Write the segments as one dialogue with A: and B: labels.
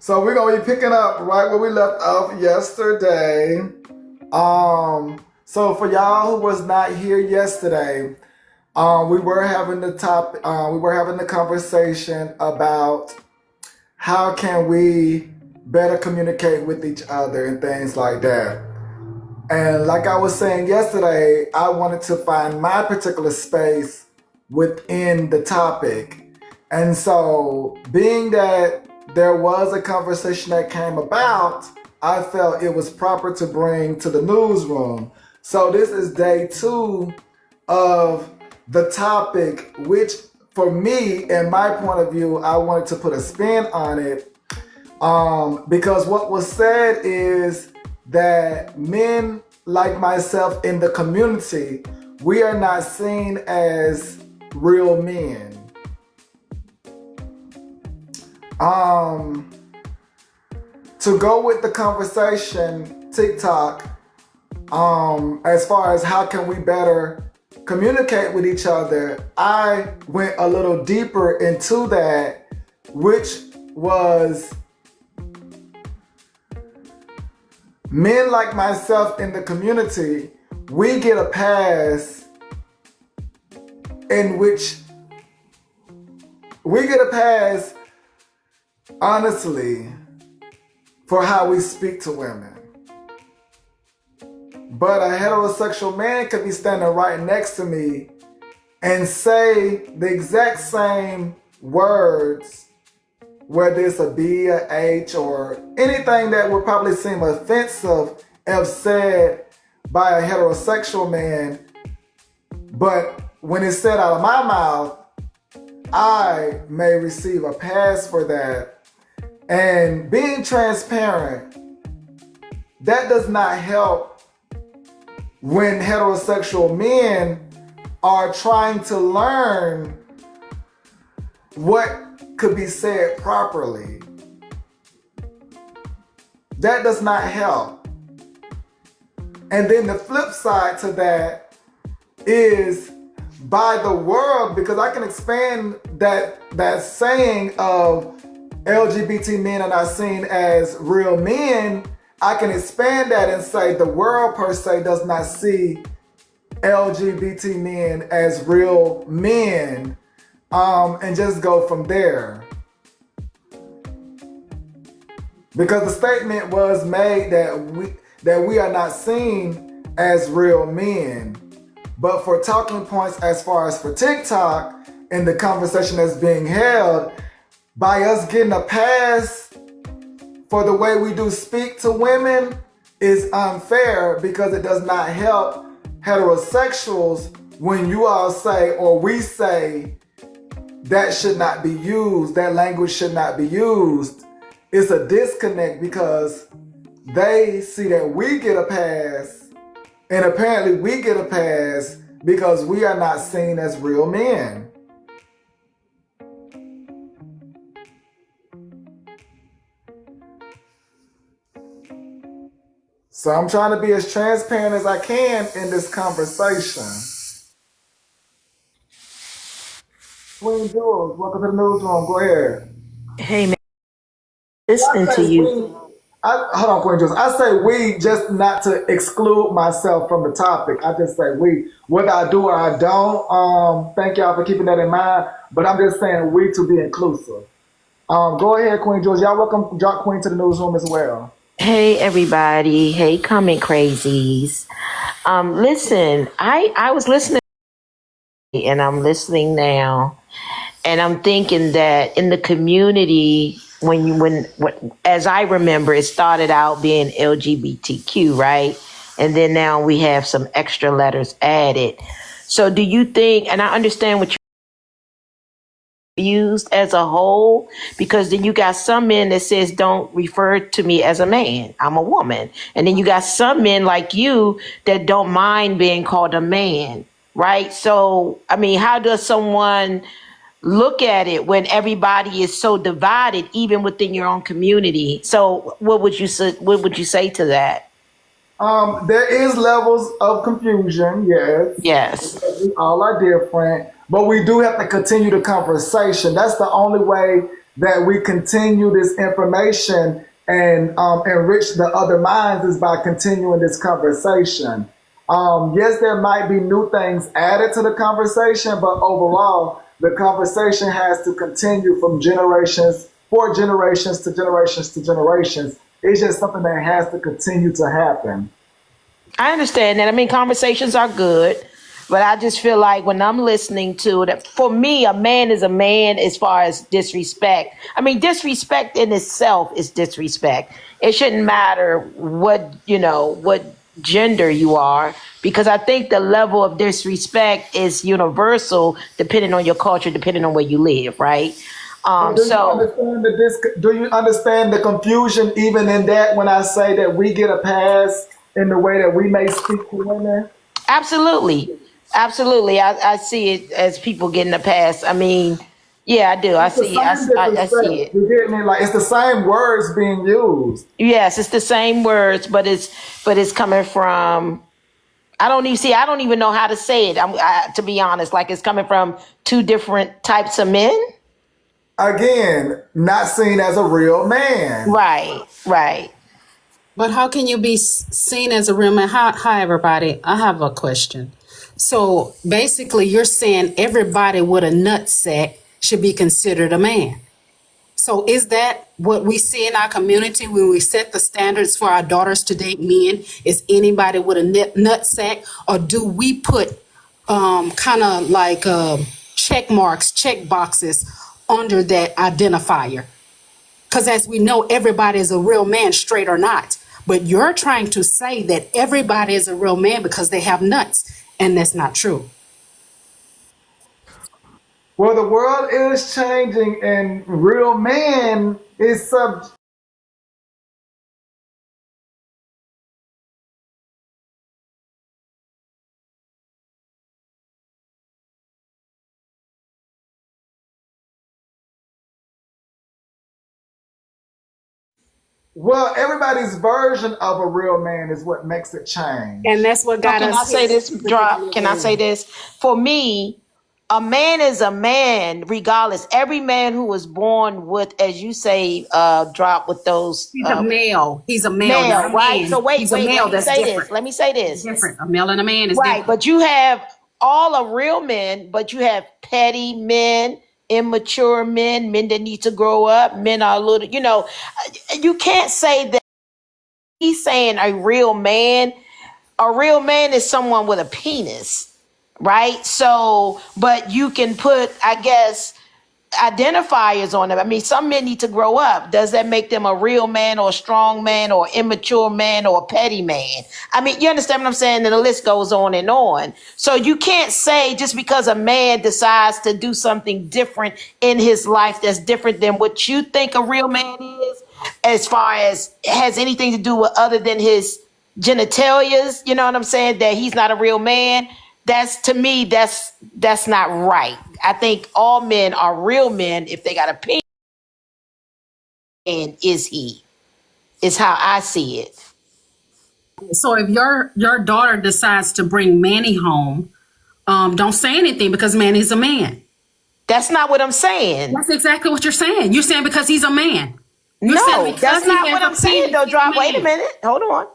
A: So we're gonna be picking up right where we left off yesterday. So for y'all who was not here yesterday, we were having the conversation about how can we better communicate with each other and things like that. And like I was saying yesterday, I wanted to find my particular space within the topic. And so, being that there was a conversation that came about, I felt it was proper to bring to the newsroom. So, this is day 2 of the topic, which for me, in my point of view, I wanted to put a spin on it. Because what was said is that men like myself in the community, we are not seen as real men. To go with the conversation, TikTok, as far as how can we better communicate with each other, I went a little deeper into that, which was men like myself in the community, we get a pass in which we get a pass, honestly, for how we speak to women. But a heterosexual man could be standing right next to me and say the exact same words, whether it's a B, a H, or anything that would probably seem offensive if said by a heterosexual man. But when it's said out of my mouth, I may receive a pass for that. And being transparent, that does not help when heterosexual men are trying to learn what could be said properly. That does not help. And then the flip side to that is by the world, because I can expand that saying of LGBT men are not seen as real men. I can expand that and say the world per se does not see LGBT men as real men, and just go from there. Because the statement was made that we are not seen as real men. But for talking points as far as for TikTok and the conversation that's being held, by us getting a pass for the way we do speak to women is unfair, because it does not help heterosexuals when you all say, or we say, that should not be used, that language should not be used. It's a disconnect because they see that we get a pass, and apparently we get a pass because we are not seen as real men. So I'm trying to be as transparent as I can in this conversation. Queen Jules, welcome to the newsroom. Go ahead.
B: Hey man,
A: I
B: listening to
A: say
B: you.
A: we. Hold on, Queen Jules. I say we just not to exclude myself from the topic. I just say we. Whether I do or I don't. Thank y'all for keeping that in mind. But I'm just saying we to be inclusive. Go ahead, Queen Jules. Y'all welcome DropQueen to the newsroom as well.
B: Hey everybody. Hey comment crazies. Listen, I was listening and I'm listening now, and I'm thinking that in the community, as I remember, it started out being LGBTQ, right? And then now we have some extra letters added. So do you think, and I understand what used as a whole, because then you got some men that says don't refer to me as a man, I'm a woman, and then you got some men like you that don't mind being called a man, right? So I mean, how does someone look at it when everybody is so divided even within your own community? So what would you say to that?
A: There is levels of confusion, yes,
B: Yes.
A: because we all are different, but we do have to continue the conversation. That's the only way that we continue this information and enrich the other minds is by continuing this conversation. Yes, there might be new things added to the conversation, but overall, the conversation has to continue from generations, for generations to generations to generations. It's just something that has to continue to happen.
B: I understand that. I mean, conversations are good, but I just feel like when I'm listening to it, for me, a man is a man as far as disrespect. I mean, disrespect in itself is disrespect. It shouldn't matter what gender you are, because I think the level of disrespect is universal depending on your culture, depending on where you live, right?
A: But
B: So
A: do you understand the confusion even in that when I say that we get a pass in the way that we may speak to women?
B: absolutely, absolutely, I see it as people getting a pass. I mean, yeah, I do. I
A: It's the
B: see.
A: same
B: I see
A: disrespect.
B: it.
A: You get me? Like it's the same words being used.
B: Yes, it's the same words, but it's coming from. I don't even know how to say it. To be honest, like it's coming from two different types of men.
A: Again, not seen as a real man.
B: Right, right.
C: But how can you be seen as a real man? Hi, everybody. I have a question. So basically, you're saying everybody with a nut sack should be considered a man. So is that what we see in our community when we set the standards for our daughters to date men? Is anybody with a nut sack, or do we put kind of like check marks, check boxes under that identifier? Because as we know, everybody is a real man, straight or not. But you're trying to say that everybody is a real man because they have nuts, and that's not true.
A: Well, the world is changing, and real man is sub. Well, everybody's version of a real man is what makes it
C: And
A: change.
C: that's what
B: So
C: got
B: can I
C: us
B: say
C: here.
B: this, Drop? Can I say this? For me, a man is a man, regardless. Every man who was born with, as you say, Drop, with those
C: He's a male. He's a male, not
B: male,
C: a
B: right? So
C: man.
B: wait,
C: He's a
B: wait. Let
C: male.
B: me
C: That's
B: say this.
C: different.
B: Let me say
C: It's
B: this.
C: different. A male and a man is
B: Right,
C: different.
B: but you have all of real men, but you have petty men, immature men, men that need to grow up. Men are a little, you can't say that he's saying a real man. A real man is someone with a penis, right? So, but you can put, I guess, identifiers on them. I mean, some men need to grow up. Does that make them a real man or a strong man or immature man or a petty man? I mean, you understand what I'm saying? And the list goes on and on. So you can't say just because a man decides to do something different in his life that's different than what you think a real man is, as far as it has anything to do with other than his genitalias, you know what I'm saying? That he's not a real man. That's, to me, that's not right. I think all men are real men if they got a penis. And is he? Is how I see it.
C: So if your daughter decides to bring Manny home, don't say anything because Manny's a man.
B: That's not what I'm saying.
C: That's exactly what you're saying. You're saying because he's a man. You're saying
B: No, that's
C: because he
B: not
C: has
B: what
C: a
B: I'm saying
C: penis,
B: though,
C: he's a
B: Drop. Wait a
C: man.
B: minute. Hold on.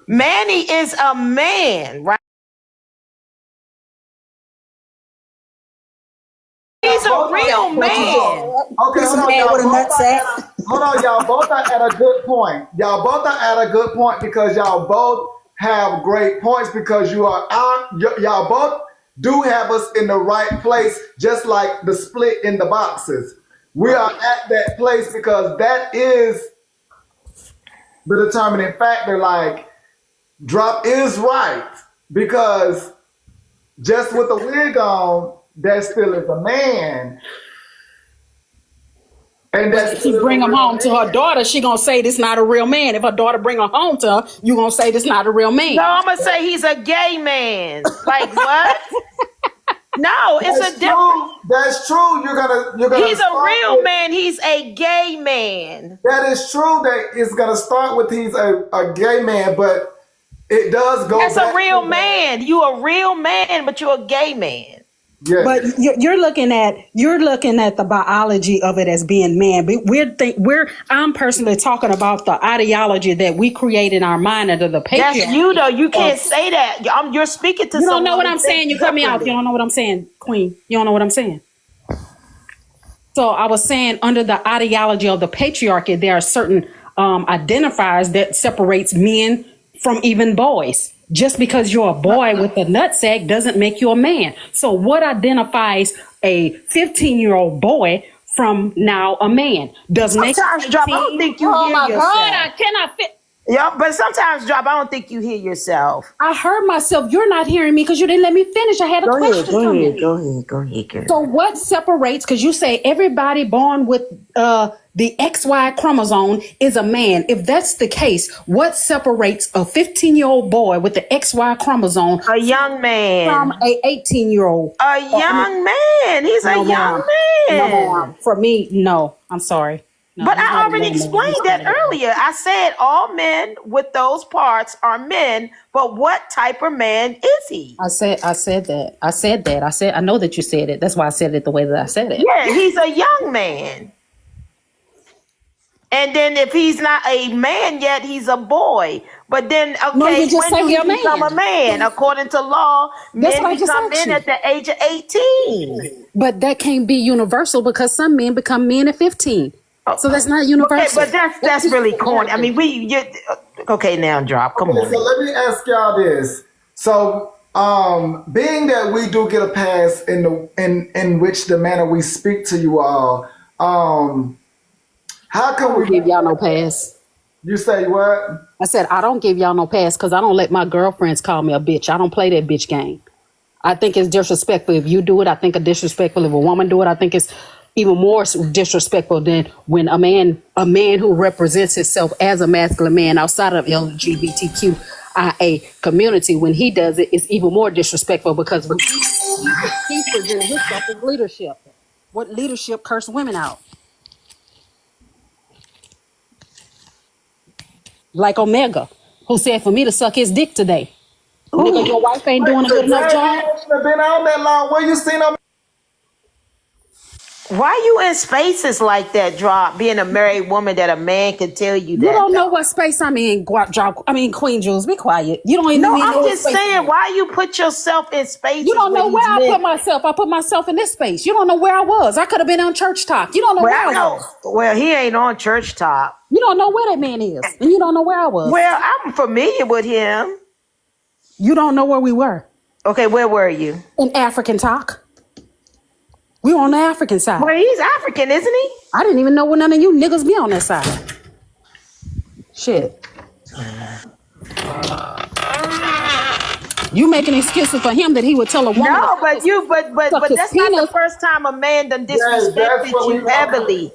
B: Manny is a man, right? He's a
A: Both are,
B: real man.
A: okay,
D: He's
A: hold
D: a
A: on,
D: man
A: y'all.
D: with a nut sack.
A: Hold on, y'all. Both are at a good point. Y'all both are at a good point because y'all both have great points because y'all both do have us in the right place, just like the split in the boxes. We are at that place because that is the determining factor. Like, Drop is right because just with the wig on, that still is a man. And
C: But
A: that
C: if
A: still
C: she
A: is a
C: bring him
A: real
C: home to her
A: man.
C: daughter, she gonna say this not a real man. If her daughter bring her home to her, you gonna say this not a real
B: No,
C: man.
B: I'm gonna say he's a gay man. Like what? No, it's a
A: That's
B: different.
A: true. That's true. You're gonna
B: He's a
A: start
B: real
A: with
B: man. He's a gay man.
A: that is true that it's gonna start with he's a gay man, but it does go
B: That's a
A: back
B: real
A: to that.
B: man. You a real man, but you're a gay man.
A: Yes.
C: But you're looking at the biology of it as being man. But I'm personally talking about the ideology that we create in our mind under the patriarchy.
B: That's you though. You can't say that. You're speaking to
C: You don't
B: someone
C: know what
B: who
C: I'm saying.
B: thinks
C: You cut me off. You
B: differently.
C: don't know what I'm saying, Queen. You don't know what I'm saying. So I was saying under the ideology of the patriarchy, there are certain identifiers that separates men from even boys. Just because you're a boy with a nutsack doesn't make you a man. So what identifies a 15-year-old boy from now a man? Does make
B: Sometimes, Drop, I don't think you
C: Oh
B: hear
C: my
B: yourself.
C: God, I cannot fit.
B: Yeah, but sometimes, Drop, I don't think you hear yourself.
C: I heard myself. You're not hearing me because you didn't let me finish. I had a question for you.
B: Go ahead, girl.
C: So what separates, because you say everybody born with the XY chromosome is a man. If that's the case, what separates a 15-year-old boy with the XY chromosome
B: A young man.
C: from a 18-year-old?
B: A young man. He's a young
C: No,
B: man.
C: ma'am. For me, no. I'm sorry. No,
B: But
C: he's
B: I
C: not a
B: already
C: young man.
B: explained
C: He's
B: that
C: not a young man.
B: earlier. I said all men with those parts are men, but what type of man is he?
C: I said that. I know that you said it. That's why I said it the way that I said it.
B: Yeah, he's a young man. And then if he's not a man yet, he's a boy. But then, okay,
C: No, you just
B: when do
C: say
B: he
C: you're a
B: become a man? According to law,
C: That's
B: men
C: what I just
B: become
C: asked
B: men
C: you.
B: at the age of 18.
C: But that can't be universal because some men become men at 15. So that's not universal.
B: Okay, but that's really corny. I mean, okay, now Drop. Come
A: Okay,
B: on.
A: so let me ask y'all this. So, being that we do get a pass in which the manner we speak to you all, how
C: I
A: can
C: don't
A: we?
C: give y'all no pass.
A: You say what?
C: I said I don't give y'all no pass because I don't let my girlfriends call me a bitch. I don't play that bitch game. I think it's disrespectful if you do it. I think it's disrespectful if a woman do it. I think it's even more disrespectful than when a man who represents himself as a masculine man outside of LGBTQIA community, when he does it, it's even more disrespectful because when he presents himself as leadership. What leadership curse women out? Like Omega, who said for me to suck his dick today. Nigga, your wife ain't doing a good enough job.
A: Been on that long. Where you seen them?
B: Why you in spaces like that, Drop? Being a married woman that a man can tell you that.
C: You don't know what space I'm in, Queen Jules. Be quiet. You don't even
B: No,
C: know
B: I'm
C: what
B: just
C: space I'm
B: saying,
C: in.
B: why you put yourself in spaces?
C: You don't know
B: where
C: where I
B: these
C: put
B: men-
C: myself. I put myself in this space. You don't know where I was. I could have been on Church Talk. You don't know where I was.
B: Well, he ain't on Church Top.
C: You don't know where that man is. And you don't know where I was.
B: Well, I'm familiar with him.
C: You don't know where we were.
B: Okay, where were you?
C: In African Talk. We were on the African side.
B: Well, he's African, isn't he?
C: I didn't even know where none of you niggas be on that side. Shit. You making excuses for him that he would tell a woman.
B: No, but that's not the
C: penis.
B: first time a man done
A: that's
B: disrespected
A: what we
B: you
A: want.
B: heavily.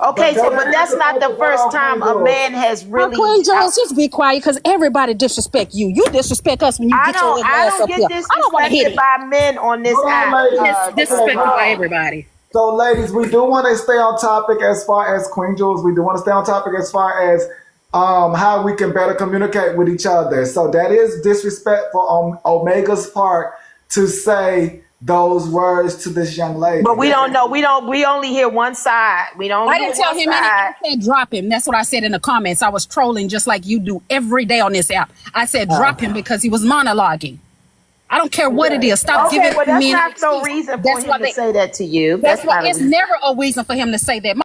B: Okay, but that's not the first time a man has really.
C: Queen Jones, just be quiet because everybody disrespect you. You disrespect us when you
B: I
C: get your
B: don't.
C: little
B: I
C: ass
B: don't
C: up here.
B: get
C: I don't want to hear
B: disrespected
C: it.
B: by men on this
A: Hold on,
B: app.
A: ladies.
C: Disrespected
A: Okay,
C: by everybody.
A: So, ladies, we do want to stay on topic as far as Queen Jules. We do want to stay on topic as far as how we can better communicate with each other. So that is disrespectful on Omega's part to say those words to this young lady.
B: But we don't know. We only hear one side. We don't.
C: I didn't tell him anything. I said drop him. That's what I said in the comments. I was trolling just like you do every day on this app. I said drop him because he was monologuing. I don't care what it is. Stop giving
B: well, that's
C: me
B: not no reason for him to say that to you.
C: That's why
B: not
C: it's never a reason for him to say that. My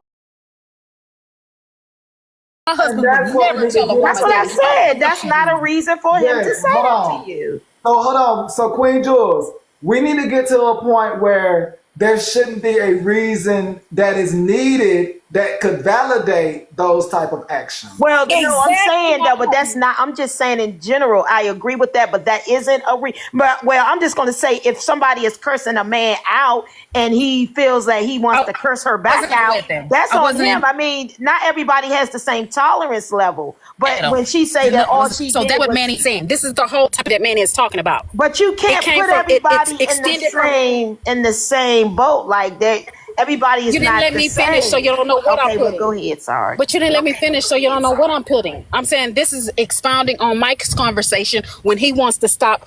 C: husband would never tell a woman.
B: That's what I said. That's not a reason for him to say that to you.
A: So hold on. So Queen Jules, we need to get to a point where there shouldn't be a reason that is needed that could validate those type of actions.
B: Well, you know, I'm saying that, but that's not. I'm just saying in general. I agree with that, but that isn't a But I'm just going to say if somebody is cursing a man out and he feels that he wants to curse her back out, that's on him. I mean, not everybody has the same tolerance level. But when she say that all she
C: so
B: did
C: that's what
B: was,
C: Manny's saying. This is the whole topic that Manny is talking about.
B: But you can't put everybody in the same boat like that. Everybody is not the same.
C: You didn't let me finish, so you don't know what I'm putting.
B: Well, go ahead, sorry.
C: But you didn't let me finish, so you don't know what I'm putting. I'm saying this is expounding on Mike's conversation when he wants to stop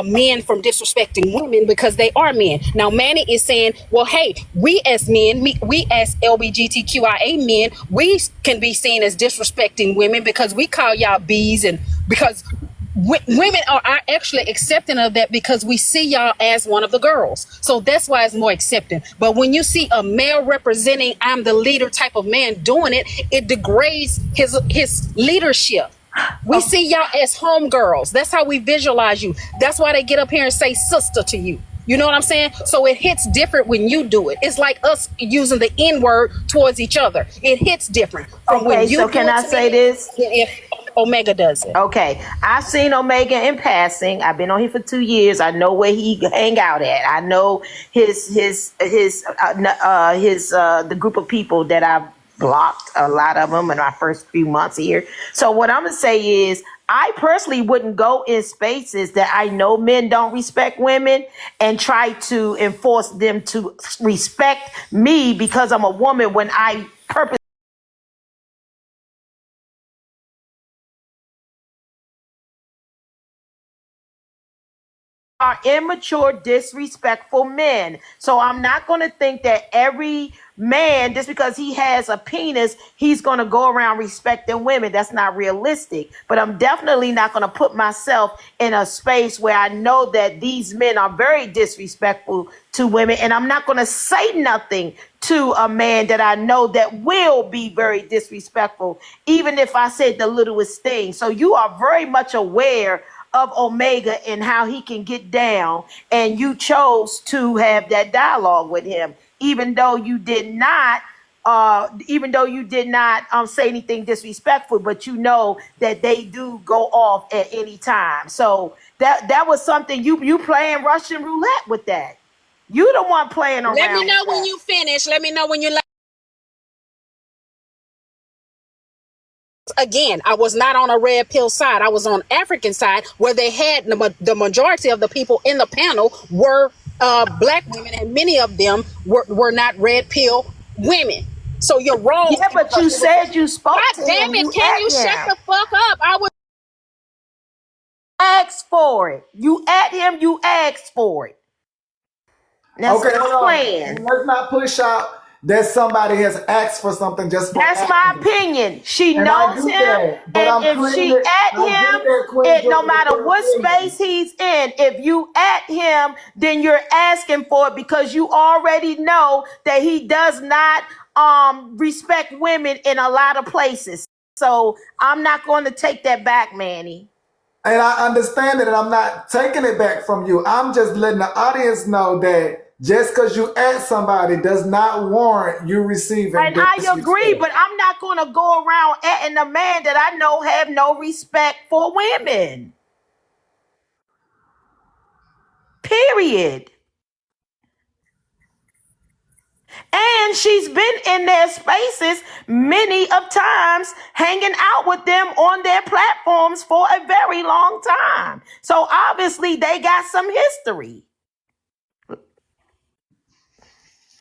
C: men from disrespecting women because they are men. Now, Manny is saying, well, hey, we as men, we as LBGTQIA men, we can be seen as disrespecting women because we call y'all bees, and because women are actually accepting of that because we see y'all as one of the girls. So that's why it's more accepting. But when you see a male representing I'm the leader type of man doing it, it degrades his leadership. We see y'all as homegirls. That's how we visualize you. That's why they get up here and say sister to you. You know what I'm saying? So it hits different when you do it. It's like us using the N word towards each other. It hits different from when you
B: so
C: do
B: can
C: it
B: I
C: to
B: say
C: me
B: this?
C: than if Omega does it.
B: Okay, I've seen Omega in passing. I've been on here for 2 years. I know where he hang out at. I know the group of people that I've blocked, a lot of them in my first few months here. So what I'm gonna say is, I personally wouldn't go in spaces that I know men don't respect women and try to enforce them to respect me because I'm a woman when I purposely are immature, disrespectful men. So I'm not going to think that every man, just because he has a penis, he's going to go around respecting women. That's not realistic. But I'm definitely not going to put myself in a space where I know that these men are very disrespectful to women. And I'm not going to say nothing to a man that I know that will be very disrespectful, even if I said the littlest thing. So you are very much aware of Omega and how he can get down, and you chose to have that dialogue with him, even though you did not say anything disrespectful, but you know that they do go off at any time. So that was something you playing Russian roulette with that. You the one playing around.
C: Let me know
B: with
C: when
B: that.
C: you finish. Let me know when you again, I was not on a red pill side. I was on African side where they had the majority of the people in the panel were black women, and many of them were not red pill women. So you're wrong.
B: Yeah, but you said you spoke
C: God
B: to
C: damn
B: him.
C: it!
B: You
C: Can you shut the fuck up? I was
B: asked for it. You at him. You asked for it. Now
A: Okay, hold
B: stop
A: on.
B: playing.
A: Let's not push out that somebody has asked for something just for
B: That's my
A: asking.
B: opinion. She
A: And I
B: knows
A: get
B: him,
A: that. But
B: and
A: I'm
B: if
A: putting
B: she
A: it,
B: at
A: I get
B: him,
A: that, Queen
B: it no
A: Georgia,
B: matter
A: your
B: what
A: opinion.
B: space he's in, if you at him, then you're asking for it because you already know that he does not respect women in a lot of places. So I'm not going to take that back, Manny.
A: And I understand it, and I'm not taking it back from you. I'm just letting the audience know that just because you ask somebody does not warrant you receiving
B: And I agree,
A: disrespect.
B: but I'm not going to go around atting a man that I know have no respect for women. Period. And she's been in their spaces many of times, hanging out with them on their platforms for a very long time. So obviously they got some history.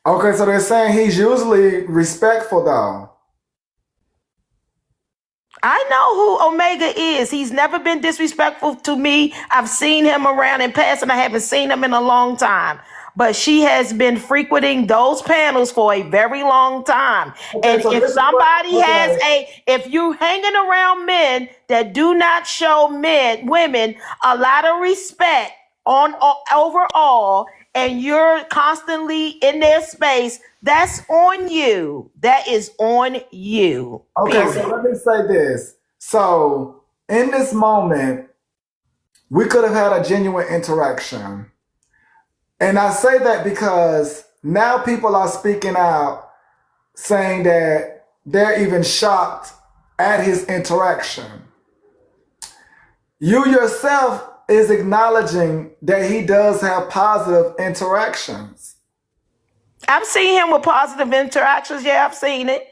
A: Okay, so they're saying he's usually respectful, though.
B: I know who Omega is. He's never been disrespectful to me. I've seen him around in past, and I haven't seen him in a long time. But she has been frequenting those panels for a very long time.
A: Okay,
B: And
A: so
B: if
A: this is what,
B: somebody has
A: okay.
B: if you hanging around men that do not show women a lot of respect on overall, and you're constantly in their space, that's on you. That is on you.
A: Okay, so
B: Period.
A: let me say this. So in this moment, we could have had a genuine interaction. And I say that because now people are speaking out saying that they're even shocked at his interaction. You yourself is acknowledging that he does have positive interactions.
B: I've seen him with positive interactions. Yeah, I've seen it.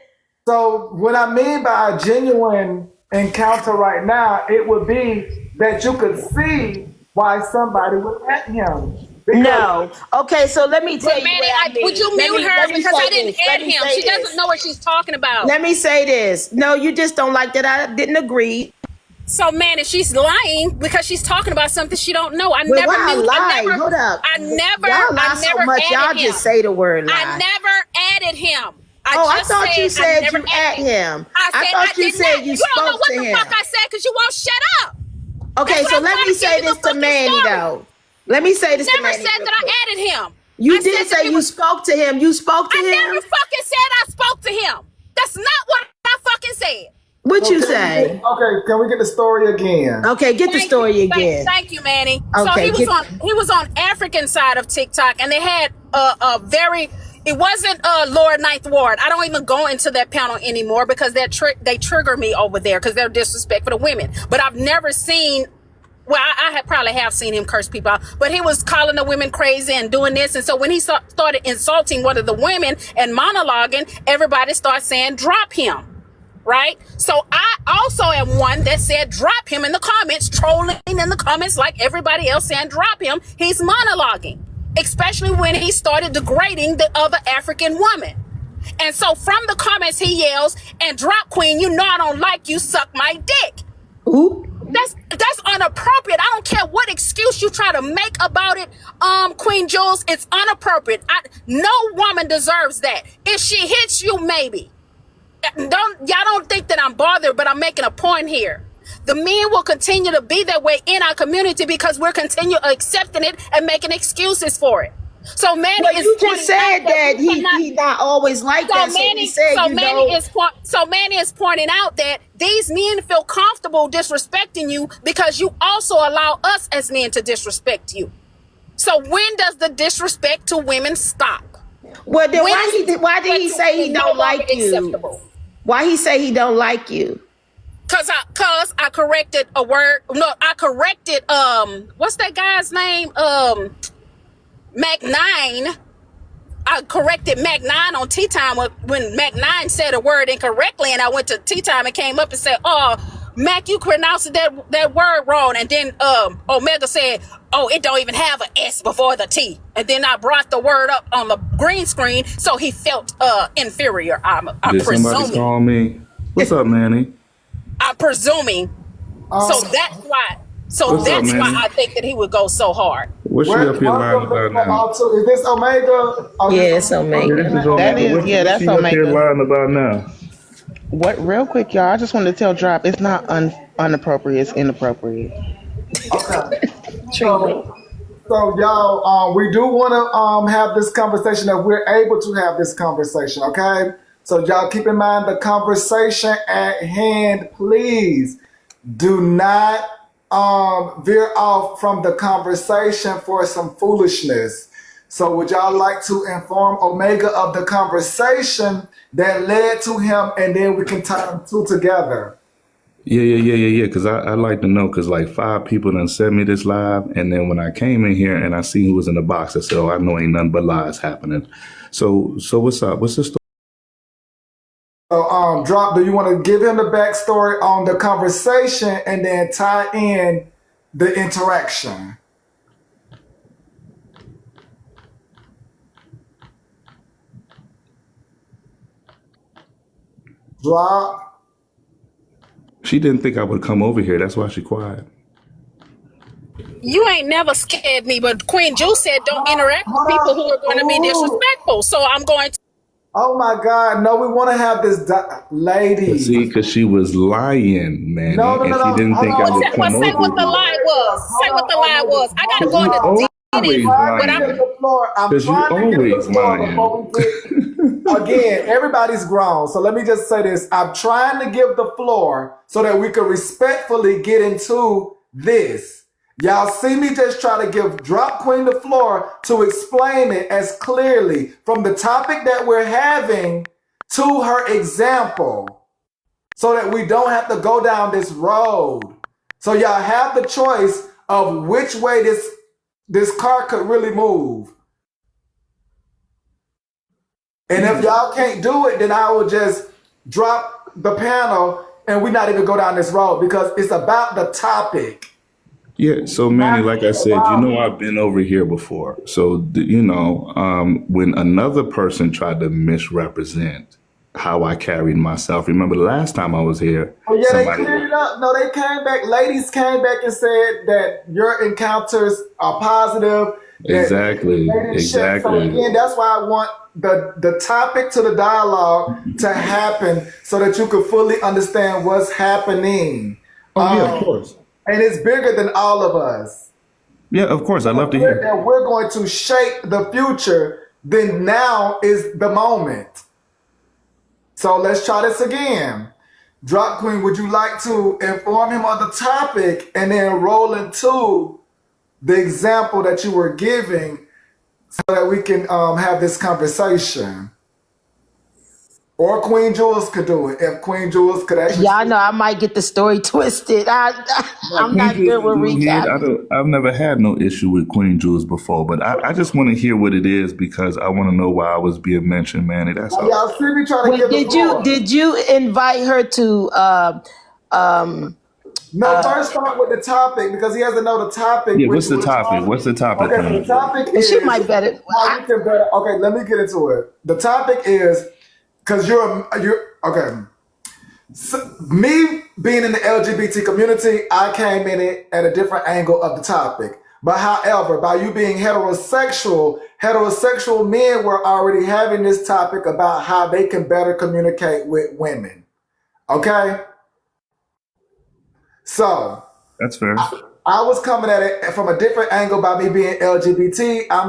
A: So what I mean by a genuine encounter right now, it would be that you could see why somebody would at him. Because
B: No. Okay, so let me tell
C: But
B: you
C: Manny,
B: what I
C: would
B: mean.
C: you mute her
B: Let me
C: because I
B: say
C: didn't
B: this. Let
C: add
B: me
C: him?
B: say
C: She doesn't
B: this.
C: know what she's talking about.
B: Let me say this. No, you just don't like that I didn't agree.
C: So, Manny, she's lying because she's talking about something she don't know. I
D: Well,
C: never
D: why
C: knew.
D: lie? Hold up. Y'all lie so much. Y'all just say the word lie.
C: I never added him.
D: I thought you said you at him. I thought you said you spoke to him.
C: You don't know what the fuck I said because you won't shut up.
D: Okay, so let me say this to Manny, though. Let me say this to Manny.
C: Never said that I added him.
D: You did say you spoke to him. You spoke to him?
C: I never fucking said I spoke to him. That's not what I fucking said.
D: What you say?
A: Okay, can we get the story again?
D: Okay, get the story again.
C: Thank you, Manny.
D: Okay,
C: so he was on African side of TikTok, and they had a very. It wasn't Lord Ninth Ward. I don't even go into that panel anymore because they trigger me over there because they're disrespectful to women. But I've never seen. Well, I probably have seen him curse people out, but he was calling the women crazy and doing this. And so when he started insulting one of the women and monologuing, everybody started saying, drop him. Right? So I also am one that said drop him in the comments, trolling in the comments like everybody else saying drop him. He's monologuing, especially when he started degrading the other African woman. And so from the comments he yells, and drop queen, you know I don't like you, suck my dick.
D: Ooh.
C: That's inappropriate. I don't care what excuse you try to make about it, Queen Jules. It's inappropriate. No woman deserves that. If she hits you, maybe. Y'all don't think that I'm bothered, but I'm making a point here. The men will continue to be that way in our community because we're continue accepting it and making excuses for it. So Manny is
D: you just said that he not always like that.
C: So Manny is pointing out that these men feel comfortable disrespecting you because you also allow us as men to disrespect you. So when does the disrespect to women stop?
D: Well, then why did he say he don't like you?
C: Acceptable?
D: Why he say he don't like you?
C: Cause I corrected a word. No, I corrected what's that guy's name? Mac 9. I corrected Mac 9 on Tea Time when Mac 9 said a word incorrectly, and I went to Tea Time and came up and said, "Oh, Mac, you pronounced that word wrong." And then Omega said, "Oh, it don't even have an S before the T." And then I brought the word up on the green screen, so he felt inferior. I'm
E: Did
C: presuming.
E: Somebody call me? What's up, Manny?
C: I'm presuming. So that's why. That's why I think that he would go so hard.
E: What's she up here lying about now?
A: Is this Omega?
D: Yeah, it's Omega.
E: This is Omega. That's Omega. Up here lying about now?
F: What? Real quick, y'all. I just wanted to tell Drop it's not unappropriate. It's inappropriate.
A: Okay. So y'all, we do want to have this conversation if we're able to have this conversation. Okay. So y'all keep in mind the conversation at hand. Please do not veer off from the conversation for some foolishness. So would y'all like to inform Omega of the conversation that led to him, and then we can tie them two together?
E: Yeah. Because I'd like to know, because like 5 people done sent me this live, and then when I came in here and I seen who was in the box, I said, "Oh, I know ain't nothing but lies happening." So what's up? What's the story?
A: So, Drop, do you want to give him the backstory on the conversation and then tie in the interaction? Drop.
E: She didn't think I would come over here. That's why she quiet.
C: You ain't never scared me, but Queen Juice said don't interact with people who are going to be disrespectful. So I'm going to.
A: Oh my God! No, we want to have this lady.
E: See, because she was lying, man.
A: No.
E: She didn't think I would come over.
C: Say what the lie was. Say what the lie was. I gotta go into
E: always lying. Because you always lying.
A: Again, everybody's grown. So let me just say this. I'm trying to give the floor so that we can respectfully get into this. Y'all see me just try to give Drop Queen the floor to explain it as clearly from the topic that we're having to her example so that we don't have to go down this road. So y'all have the choice of which way this car could really move. And if y'all can't do it, then I will just drop the panel and we not even go down this road because it's about the topic.
E: Yeah, so Manny, like I said, I've been over here before. So, when another person tried to misrepresent how I carried myself. Remember the last time I was here,
A: Oh yeah, they
E: somebody,
A: cleared it up. No, they came back. Ladies came back and said that your encounters are positive. That
E: exactly,
A: they didn't share. So
E: exactly.
A: again, that's why I want the topic to the dialogue to happen so that you can fully understand what's happening.
E: Oh yeah, of course.
A: And it's bigger than all of us.
E: Yeah, of course. I love to hear.
A: And we're going to shape the future. Then now is the moment. So let's try this again. Drop Queen, would you like to inform him on the topic and then roll into the example that you were giving so that we can have this conversation? Or Queen Jules could do it. If Queen Jules could actually.
B: Y'all know I might get the story twisted. I'm
E: Queen
B: not
E: Jules
B: good
E: can
B: with
E: go ahead.
B: recapping.
E: I've never had no issue with Queen Jules before, but I just want to hear what it is because I want to know why I was being mentioned, Manny. That's all.
A: Y'all see me trying to
B: Wait,
A: give the floor.
B: did you invite her to
A: No, first start with the topic because he has to know the topic.
E: Yeah,
A: which
E: what's the
A: we're
E: topic?
A: talking-
E: What's the topic?
A: Okay, so the topic is
B: she might better
A: how you can better. Okay, let me get into it. The topic is because you're okay. So, me being in the LGBT community, I came in it at a different angle of the topic. But however, by you being heterosexual men were already having this topic about how they can better communicate with women. Okay? So,
E: That's fair.
A: I was coming at it from a different angle by me being LGBT. I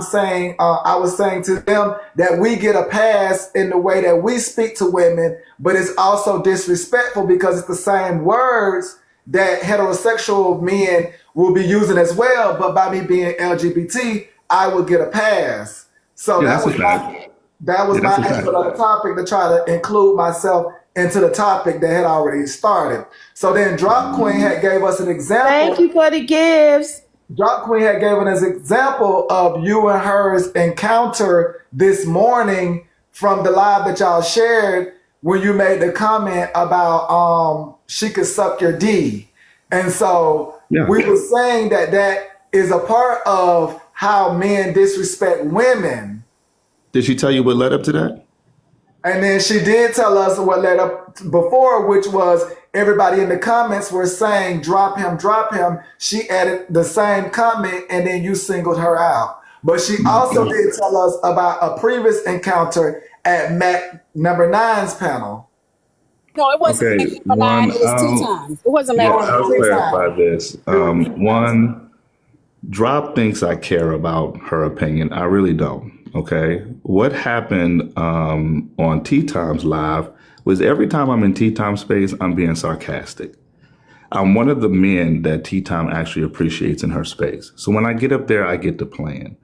A: was saying to them that we get a pass in the way that we speak to women, but it's also disrespectful because it's the same words that heterosexual men will be using as well. But by me being LGBT, I would get a pass. So
E: Yeah,
A: that was my angle of the topic to try to include myself into the topic that had already started. So then Drop Queen had gave us an example.
B: Thank you for the gifts.
A: Drop Queen had given us an example of you and hers encounter this morning from the live that y'all shared when you made the comment about she could suck your D. And so we were saying that is a part of how men disrespect women.
E: Did she tell you what led up to that?
A: And then she did tell us what led up before, which was everybody in the comments were saying, drop him, drop him. She added the same comment and then you singled her out. But she also did tell us about a previous encounter at Mac number 9's panel.
C: No, it wasn't
E: Okay,
C: Mac number 9. It was 2 times. It wasn't Mac.
E: I'll clarify this. One, Drop thinks I care about her opinion. I really don't. Okay. What happened on Tea Times Live was every time I'm in Tea Time space, I'm being sarcastic. I'm one of the men that Tea Time actually appreciates in her space. So when I get up there, I get to plan.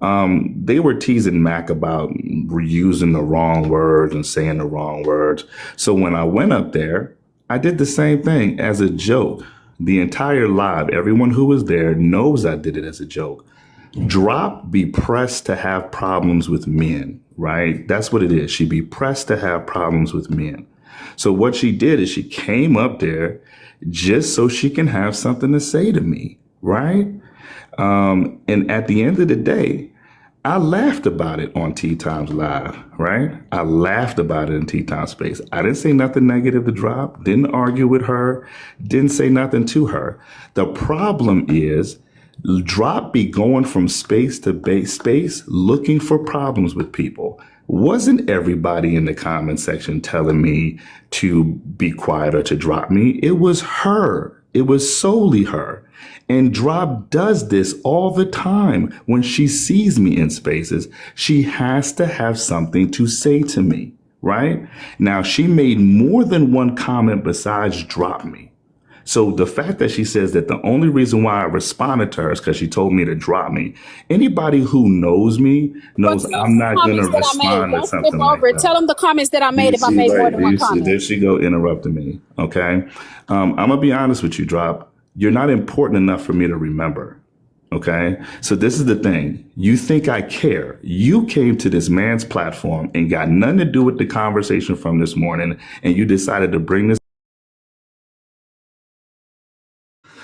E: They were teasing Mac about using the wrong words and saying the wrong words. So when I went up there, I did the same thing as a joke. The entire live, everyone who was there knows I did it as a joke. Drop be pressed to have problems with men, right? That's what it is. She be pressed to have problems with men. So what she did is she came up there just so she can have something to say to me, right? And at the end of the day, I laughed about it on Tea Times Live, right? I laughed about it in Tea Time Space. I didn't say nothing negative to Drop, didn't argue with her, didn't say nothing to her. The problem is Drop be going from space to space looking for problems with people. Wasn't everybody in the comment section telling me to be quiet or to drop me? It was her. It was solely her. And Drop does this all the time. When she sees me in spaces, she has to have something to say to me, right? Now, she made more than one comment besides drop me. So the fact that she says that the only reason why I responded to her is because she told me to drop me. Anybody who knows me knows I'm not going to respond to something like that.
C: Tell them the comments that I made if I made more than one comment.
E: There she go interrupting me. Okay. I'm going to be honest with you, Drop. You're not important enough for me to remember. Okay. So this is the thing. You think I care. You came to this man's platform and got nothing to do with the conversation from this morning. And you decided to bring this.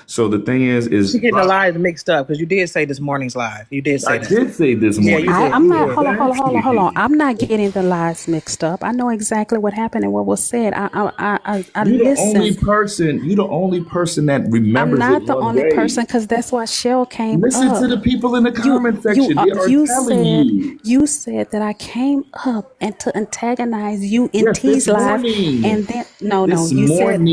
E: So the thing is
G: She getting the lives mixed up because you did say this morning's live. You did say
E: I
G: that.
E: did say this
G: Yeah,
E: morning.
G: you did.
H: I'm
G: You
H: not.
G: did.
H: Hold on. I'm not getting the lies mixed up. I know exactly what happened and what was said. I
E: You the only
H: listened.
E: person. You the only person that
H: I'm
E: remembers it
H: not the
E: one
H: only
E: way.
H: person because that's why Shell came
E: Listen to
H: up.
E: the people in the comment section. They are telling you.
H: You said that I came up and to antagonize you in
E: Yes, this
H: T's live,
E: morning.
H: and then no,
E: This morning.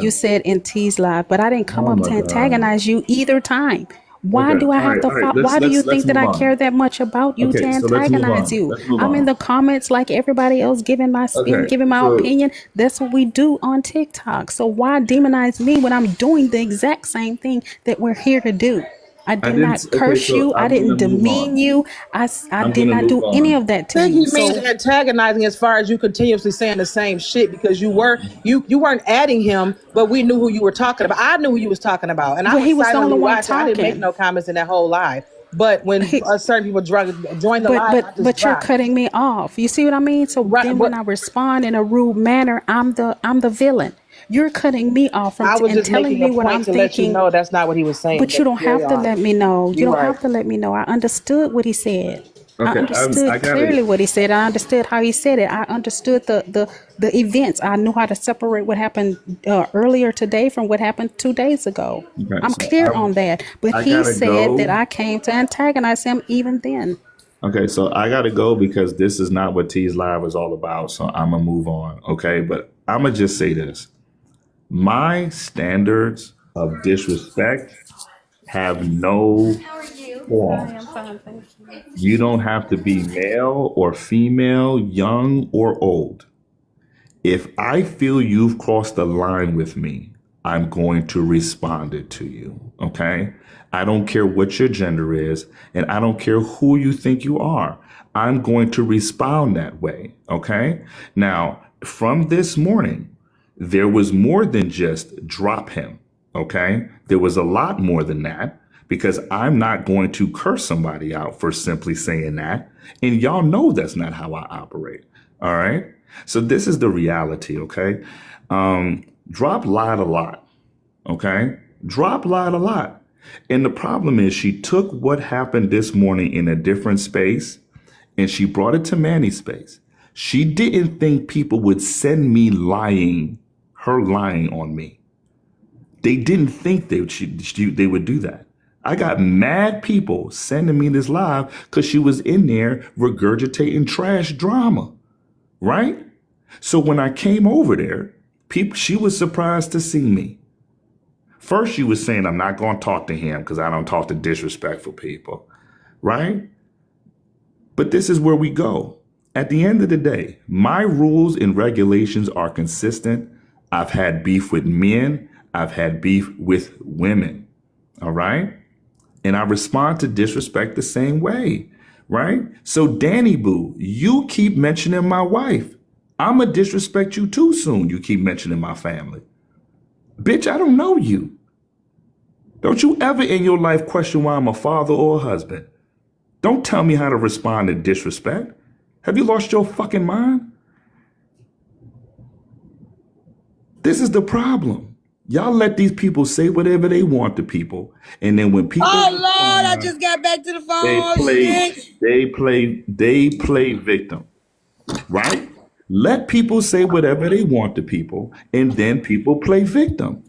H: you said in T's live, but I didn't come
E: Oh
H: up
E: my
H: to
E: God.
H: antagonize you either time. Why
E: Okay.
H: do I
E: All
H: have
E: right.
H: to
E: All right.
H: follow? Why do you
E: Let's
H: think that
E: move
H: I
E: on.
H: care that much about you to
E: Okay. So let's move
H: antagonize
E: on.
H: you?
E: Let's move
H: I'm in
E: on.
H: the comments like everybody else, giving my spin,
E: Okay.
H: giving my
E: So
H: opinion. That's what we do on TikTok. So why demonize me when I'm doing the exact same thing that we're here to do? I
E: I
H: did
E: didn't.
H: not
E: Okay.
H: curse
E: So
H: you. I
E: I'm gonna
H: didn't
E: move
H: demean
E: on.
H: you. I
E: I'm
H: did
E: gonna
H: not
E: move
H: do any
E: on.
H: of that
G: I
H: to
G: think
H: you.
G: he means
H: So
G: antagonizing as far as you continuously saying the same shit because you weren't adding him, but we knew who you were talking about. I knew who you was talking about, and I
H: well,
G: was
H: he was the only
G: silently
H: one
G: watching. I didn't make
H: talking.
G: no comments in that whole live. But when
H: He,
G: certain people joined the
H: but
G: live,
H: but
G: I just
H: but you're
G: dropped.
H: cutting me off. You see what I mean? So
G: Right,
H: then
G: but
H: when I respond in a rude manner, I'm the villain. You're cutting me off
G: I was
H: and
G: just
H: telling
G: making a
H: me what
G: point
H: I'm
G: to let you
H: thinking.
G: know that's not what he was saying.
H: But you
G: But
H: don't
G: carry
H: have to
G: on.
H: let me know. You
G: You're
H: don't
G: right.
H: have to let me know. I understood what he said. I
E: Okay. I
H: understood
E: gotta.
H: clearly what he said. I understood how he said it. I understood the events. I knew how to separate what happened earlier today from what happened 2 days ago.
E: Okay.
H: I'm
E: So
H: clear on that. But
E: I
H: he
E: gotta
H: said that
E: go.
H: I came to antagonize him even then.
E: Okay, so I gotta go because this is not what T's Live is all about. So I'm gonna move on. Okay, but I'm gonna just say this: my standards of disrespect have no
H: I am
E: qualms.
H: fine, thank you.
E: You don't have to be male or female, young or old. If I feel you've crossed the line with me, I'm going to respond it to you. Okay. I don't care what your gender is, and I don't care who you think you are. I'm going to respond that way. Okay. Now, from this morning, there was more than just drop him. Okay. There was a lot more than that because I'm not going to curse somebody out for simply saying that. And y'all know that's not how I operate. All right. So this is the reality, okay? Drop lied a lot, okay? Drop lied a lot. And the problem is she took what happened this morning in a different space and she brought it to Manny's space. She didn't think people would send me her lying on me. They didn't think they would do that. I got mad people sending me this live because she was in there regurgitating trash drama, right? So when I came over there, she was surprised to see me. First, she was saying, I'm not going to talk to him because I don't talk to disrespectful people, right? But this is where we go. At the end of the day, my rules and regulations are consistent. I've had beef with men. I've had beef with women, all right? And I respond to disrespect the same way, right? So Danny Boo, you keep mentioning my wife. I'ma disrespect you too soon. You keep mentioning my family. Bitch, I don't know you. Don't you ever in your life question why I'm a father or a husband. Don't tell me how to respond to disrespect. Have you lost your fucking mind? This is the problem. Y'all let these people say whatever they want to people. And then when people
I: Oh Lord, I
E: respond,
I: just got back to the
E: they
I: phone.
E: play,
I: Shit.
E: they play victim, right? Let people say whatever they want to people, and then people play victim.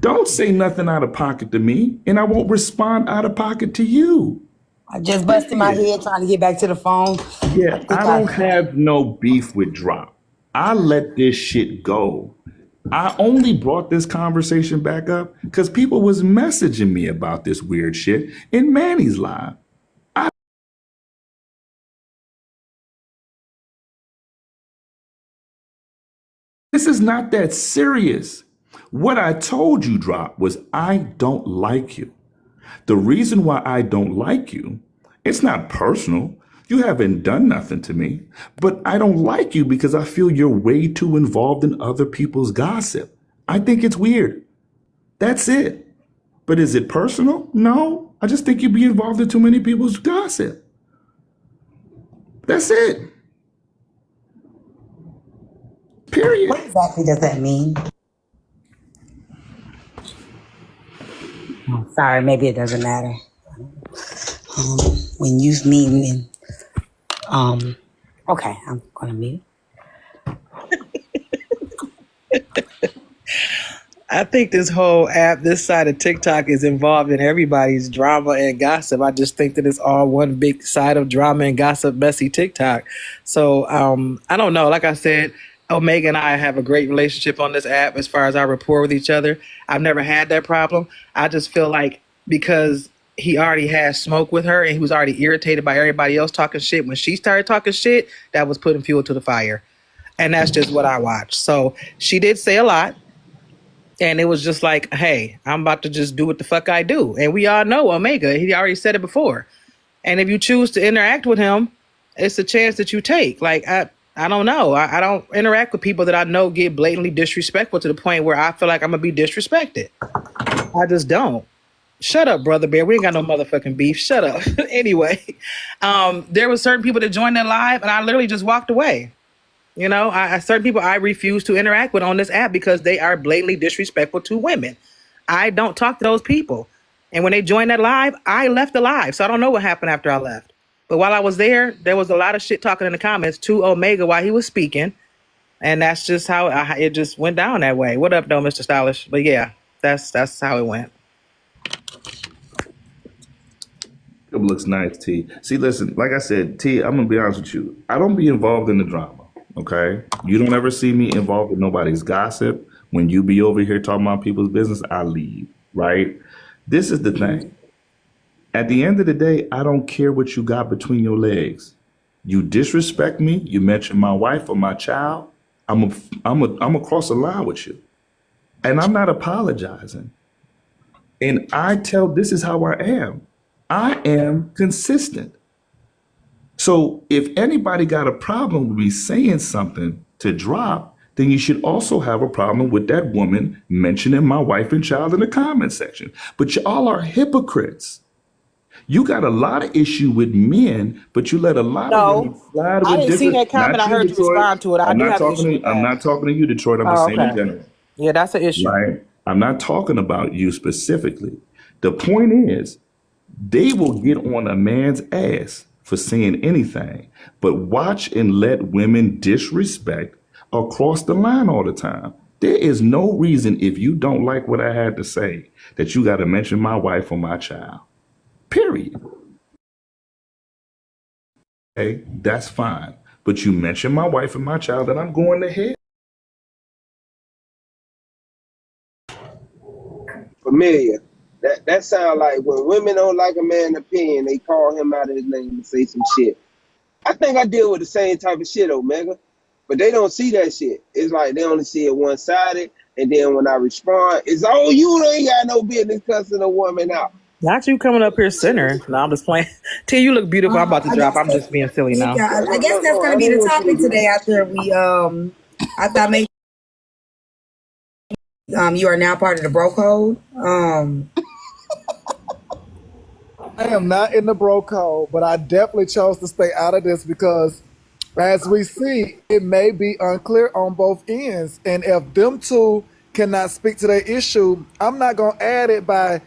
E: Don't say nothing out of pocket to me, and I won't respond out of pocket to you.
I: I just busted my
E: Period.
I: head trying to get back to the phone.
E: Yeah,
I: It
E: I
I: got
E: don't have no beef with Drop. I let this shit go. I only brought this conversation back up because people was messaging me about this weird shit in Manny's live. This is not that serious. What I told you, Drop, was I don't like you. The reason why I don't like you, it's not personal. You haven't done nothing to me, but I don't like you because I feel you're way too involved in other people's gossip. I think it's weird. That's it. But is it personal? No. I just think you be involved in too many people's gossip. That's it. Period.
I: What exactly does that mean? Sorry, maybe it doesn't matter. When you mean, okay, I'm gonna mute.
G: I think this whole app, this side of TikTok, is involved in everybody's drama and gossip. I just think that it's all one big side of drama and gossip, messy TikTok. So I don't know. Like I said, Omega and I have a great relationship on this app as far as our rapport with each other. I've never had that problem. I just feel like because he already had smoke with her and he was already irritated by everybody else talking shit, when she started talking shit, that was putting fuel to the fire. And that's just what I watched. So she did say a lot. And it was just like, hey, I'm about to just do what the fuck I do. And we all know Omega. He already said it before. And if you choose to interact with him, it's a chance that you take. Like, I don't know. I don't interact with people that I know get blatantly disrespectful to the point where I feel like I'm going to be disrespected. I just don't. Shut up, Brother Bear. We ain't got no motherfucking beef. Shut up. Anyway, there were certain people that joined that live, and I literally just walked away. You know, certain people I refuse to interact with on this app because they are blatantly disrespectful to women. I don't talk to those people. And when they joined that live, I left the live. So I don't know what happened after I left. But while I was there was a lot of shit talking in the comments to Omega while he was speaking. And that's just how it just went down that way. What up, though, Mr. Stylish? But yeah, that's how it went.
E: It looks nice, T. See, listen, like I said, T, I'm gonna be honest with you. I don't be involved in the drama. Okay, you don't ever see me involved with nobody's gossip. When you be over here talking about people's business, I leave. Right? This is the thing. At the end of the day, I don't care what you got between your legs. You disrespect me. You mention my wife or my child. I'm across the line with you, and I'm not apologizing. And I tell this is how I am. I am consistent. So if anybody got a problem with me saying something to drop, then you should also have a problem with that woman mentioning my wife and child in the comment section. But y'all are hypocrites. You got a lot of issue with men, but you let a lot of women slide
G: I
E: with
G: didn't see
E: different.
G: that comment.
E: Not
G: I
E: you,
G: heard you
E: Detroit.
G: respond to it. I do have an issue with
E: I'm
G: that.
E: not talking to you, Detroit. I'm just
G: Oh,
E: saying in
G: okay.
E: general.
G: Yeah, that's an issue.
E: Right? I'm not talking about you specifically. The point is, they will get on a man's ass for saying anything, but watch and let women disrespect across the line all the time. There is no reason, if you don't like what I had to say, that you got to mention my wife or my child. Period. Okay, that's fine. But you mention my wife and my child, and I'm going to hell.
J: Familiar. That sound like when women don't like a man's opinion, they call him out of his name and say some shit. I think I deal with the same type of shit, Omega, but they don't see that shit. It's like they only see it one sided, and then when I respond, it's you ain't got no business cussing a woman out.
G: Not you coming up here center. No, I'm just playing. T, you look beautiful. I'm about to drop. I'm just being silly now.
I: Yeah, I guess that's
J: No,
I: gonna
J: I
I: be
J: don't
I: the
J: want you
I: topic
J: to do
I: today. After we after I make you are now part of the bro code.
A: I am not in the bro code, but I definitely chose to stay out of this because, as we see, it may be unclear on both ends. And if them two cannot speak to their issue, I'm not going to add it by,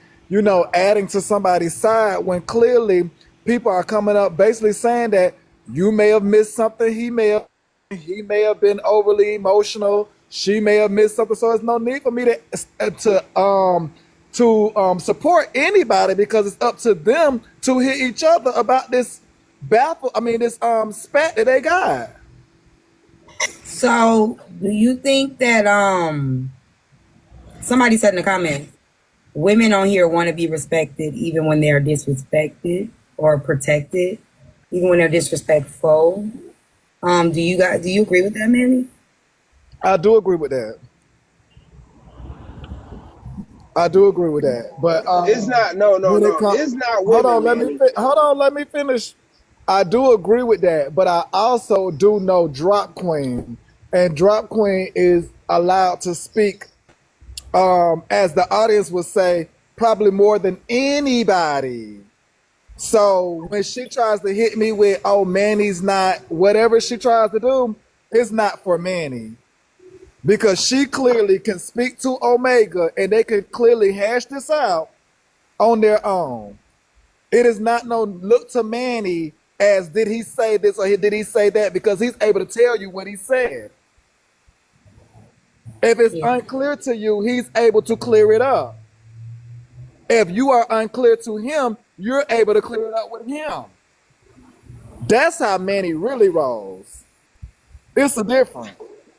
A: adding to somebody's side when clearly people are coming up basically saying that you may have missed something, he may have been overly emotional, she may have missed something. So there's no need for me to support anybody because it's up to them to hit each other about this spat that they got.
I: So, do you think that somebody said in the comments, women on here want to be respected even when they're disrespected or protected, even when they're disrespectful? Do you agree with that, Manny?
A: I do agree with that. But
J: it's not. No. It's not women.
A: Hold on. Let me finish. I do agree with that, but I also do know DropQueen, and DropQueen is allowed to speak, as the audience would say, probably more than anybody. So when she tries to hit me with, "Oh, Manny's not," whatever she tries to do, it's not for Manny. Because she clearly can speak to Omega and they can clearly hash this out on their own. It is not no look to Manny as did he say this or did he say that, because he's able to tell you what he said. If it's
I: Yeah.
A: unclear to you, he's able to clear it up. If you are unclear to him, you're able to clear it up with him. That's how Manny really rolls. It's a difference.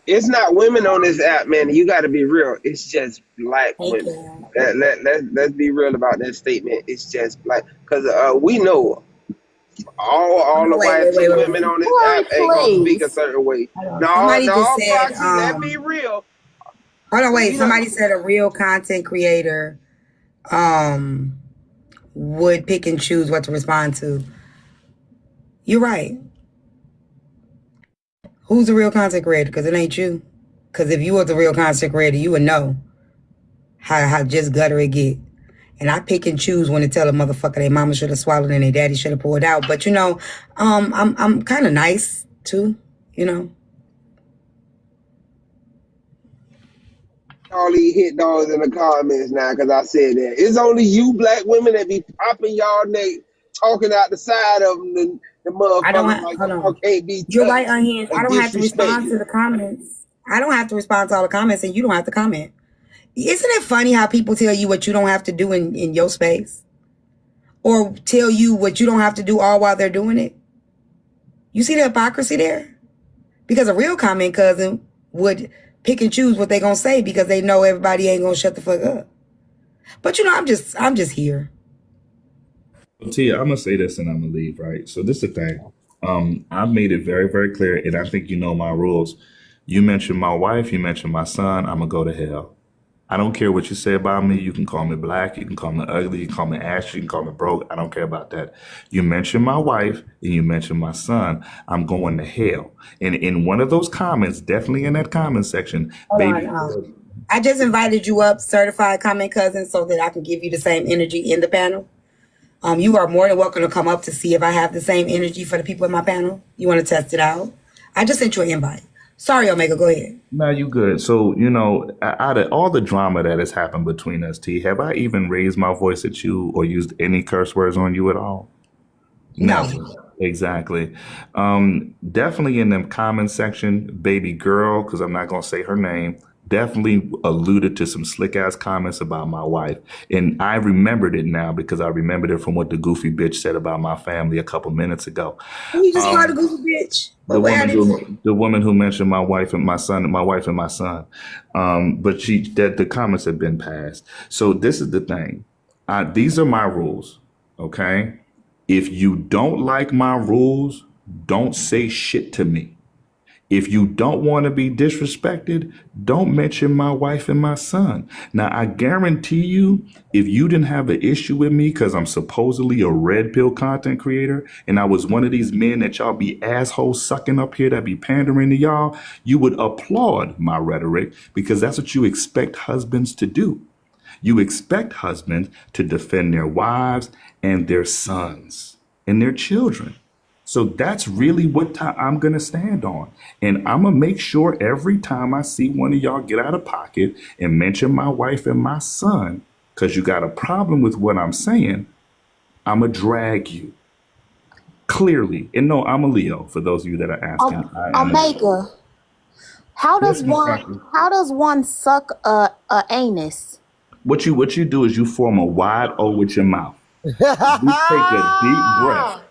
J: It's not women on this app, man. You got to be real. It's just black
I: Thank
J: women.
I: you.
J: Let's be real about that statement. It's just black, because we know all the YT women on this
B: Boy,
J: app ain't gonna speak a
B: please.
J: certain way. No,
I: Somebody just
J: no,
I: said,
J: Proxy, let's be real.
I: hold on, wait.
J: You know,
I: Somebody said a real content creator would pick and choose what to respond to. You're right. Who's the real content creator? Because it ain't you. Because if you was the real content creator, you would know how just gutter it get. And I pick and choose when to tell a motherfucker their mama should have swallowed and their daddy should have poured out. But you know, I'm kind of nice too. You know.
J: all these hit dogs in the comments now, because I said that. It's only you black women that be popping y'all neck, talking out the side of them, the motherfuckers like y'all can't be touched.
I: You're right, Unhinged. I don't have to respond
J: disrespected.
I: to the comments. I don't have to respond to all the comments, and you don't have to comment. Isn't it funny how people tell you what you don't have to do in your space? Or tell you what you don't have to do all while they're doing it? You see the hypocrisy there? Because a real comment cousin would pick and choose what they gonna say because they know everybody ain't gonna shut the fuck up. But you know, I'm just here.
E: Tia, I'm gonna say this and I'm gonna leave, right? So this is the thing. I've made it very, very clear, and I think you know my rules. You mention my wife, you mention my son, I'm gonna go to hell. I don't care what you say about me. You can call me black, you can call me ugly, you can call me ashy, you can call me broke. I don't care about that. You mention my wife and you mention my son, I'm going to hell. And in one of those comments, definitely in that comment section, baby.
I: I just invited you up, certified comment cousin, so that I can give you the same energy in the panel. You are more than welcome to come up to see if I have the same energy for the people in my panel. You want to test it out? I just sent you an invite. Sorry, Omega, go ahead.
E: No, you good. So, you know, out of all the drama that has happened between us, T, have I even raised my voice at you or used any curse words on you at all?
I: No.
E: Exactly. Definitely in the comment section, baby girl, because I'm not going to say her name, definitely alluded to some slick ass comments about my wife. And I remembered it now because I remembered it from what the goofy bitch said about my family a couple minutes ago.
I: You just called a goofy bitch.
E: The woman who mentioned my wife and my son. But the comments have been passed. So this is the thing. These are my rules. Okay. If you don't like my rules, don't say shit to me. If you don't want to be disrespected, don't mention my wife and my son. Now, I guarantee you, if you didn't have an issue with me because I'm supposedly a red pill content creator and I was one of these men that y'all be assholes sucking up here that be pandering to y'all, you would applaud my rhetoric because that's what you expect husbands to do. You expect husbands to defend their wives and their sons and their children. So that's really what I'm going to stand on. And I'm going to make sure every time I see one of y'all get out of pocket and mention my wife and my son, because you got a problem with what I'm saying, I'm going to drag you. Clearly. And no, I'm a Leo, for those of you that are asking.
D: Omega, how does one suck a anus?
E: What you do is you form a wide O with your mouth. You take a deep breath.